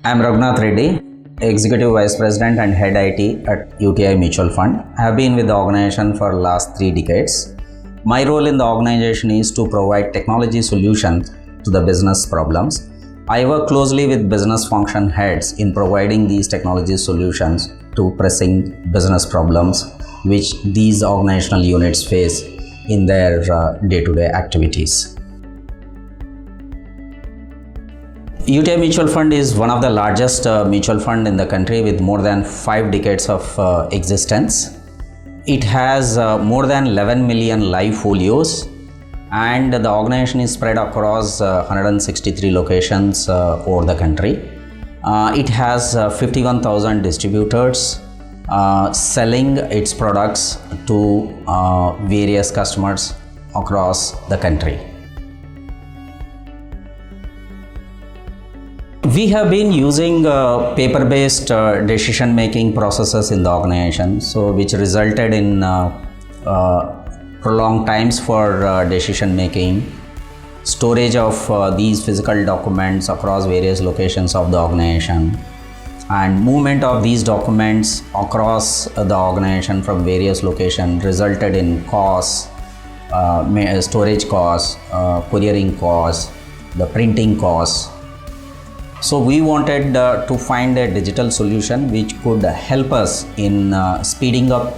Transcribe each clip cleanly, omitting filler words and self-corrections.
I'm Raghunath Reddy, Executive Vice President and Head IT at UTI Mutual Fund. I have been with the organization for the last 3 decades. My role in the organization is to provide technology solutions to the business problems. I work closely with business function heads in providing these technology solutions to pressing business problems which these organizational units face in their day-to-day activities. UTI Mutual Fund is one of the largest mutual fund in the country with more than 5 decades of existence. It has more than 11 million live folios, and the organization is spread across 163 locations over the country. It has 51,000 distributors selling its products to various customers across the country. We have been using paper-based decision-making processes in the organization, which resulted in prolonged times for decision-making, storage of these physical documents across various locations of the organization, and movement of these documents across the organization from various locations resulted in costs, storage costs, couriering costs, the printing costs. So we wanted to find a digital solution which could help us in speeding up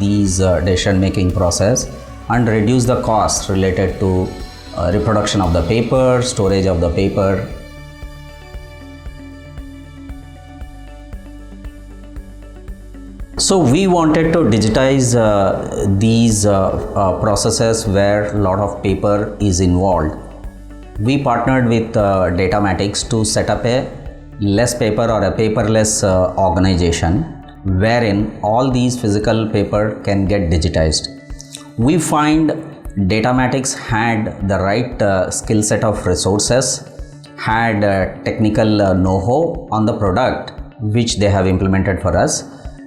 these decision-making process and reduce the costs related to reproduction of the paper, storage of the paper. So we wanted to digitize these processes where a lot of paper is involved. We partnered with Datamatics to set up a less paper or a paperless organization wherein all these physical paper can get digitized. We find Datamatics had the right skill set of resources, had technical know-how on the product which they have implemented for us.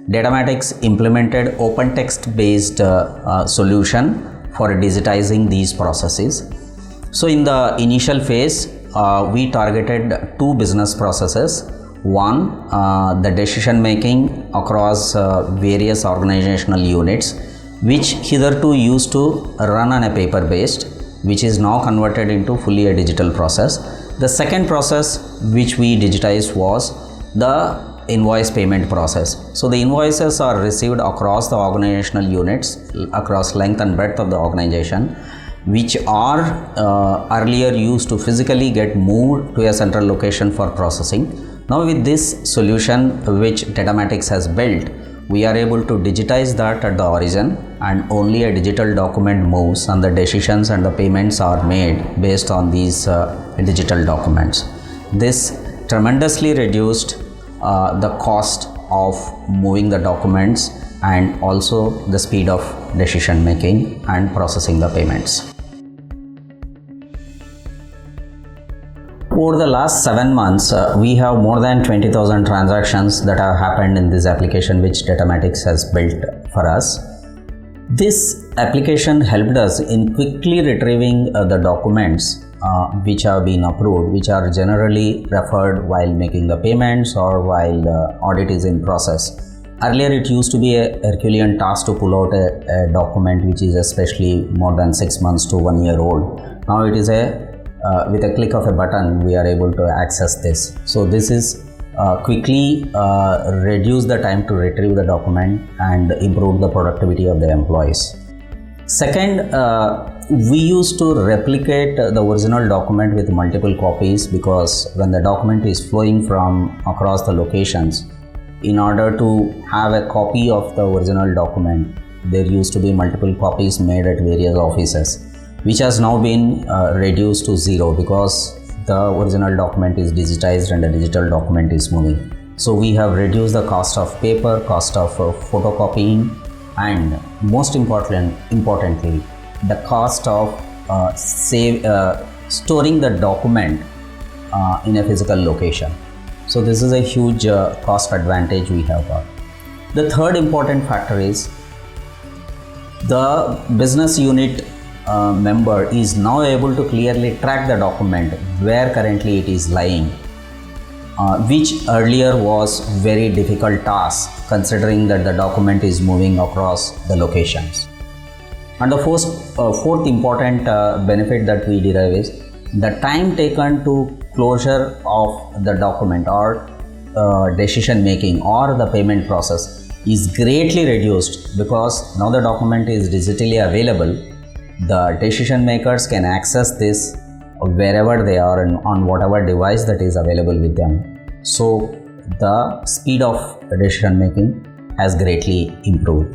Datamatics implemented open text based solution for digitizing these processes. So in the initial phase, we targeted 2 business processes. One, the decision making across various organizational units, which hitherto used to run on a paper based, which is now converted into fully a digital process. The second process which we digitized was the invoice payment process. So the invoices are received across the organizational units, across length and breadth of the organization, which are earlier used to physically get moved to a central location for processing. Now with this solution which Datamatics has built, we are able to digitize that at the origin, and only a digital document moves and the decisions and the payments are made based on these digital documents. This tremendously reduced the cost of moving the documents and also the speed of decision making and processing the payments. Over the last 7 months, we have more than 20,000 transactions that have happened in this application which Datamatics has built for us. This application helped us in quickly retrieving the documents which have been approved, which are generally referred while making the payments or while the audit is in process. Earlier it used to be a Herculean task to pull out a document which is especially more than 6 months to 1 year old. Now it is with a click of a button we are able to access this. So this is quickly reduce the time to retrieve the document and improve the productivity of the employees. Second, we used to replicate the original document with multiple copies, because when the document is flowing from across the locations, in order to have a copy of the original document, there used to be multiple copies made at various offices, which has now been reduced to 0 because the original document is digitized and the digital document is moving. So we have reduced the cost of paper, cost of photocopying, and most importantly, the cost of storing the document in a physical location. So this is a huge cost advantage we have got. The third important factor is the business unit member is now able to clearly track the document where currently it is lying. which earlier was very difficult task considering that the document is moving across the locations. And the fourth important benefit that we derive is the time taken to closure of the document or decision making or the payment process is greatly reduced, because now the document is digitally available. The decision makers can access this wherever they are and on whatever device that is available with them. So the speed of decision making has greatly improved.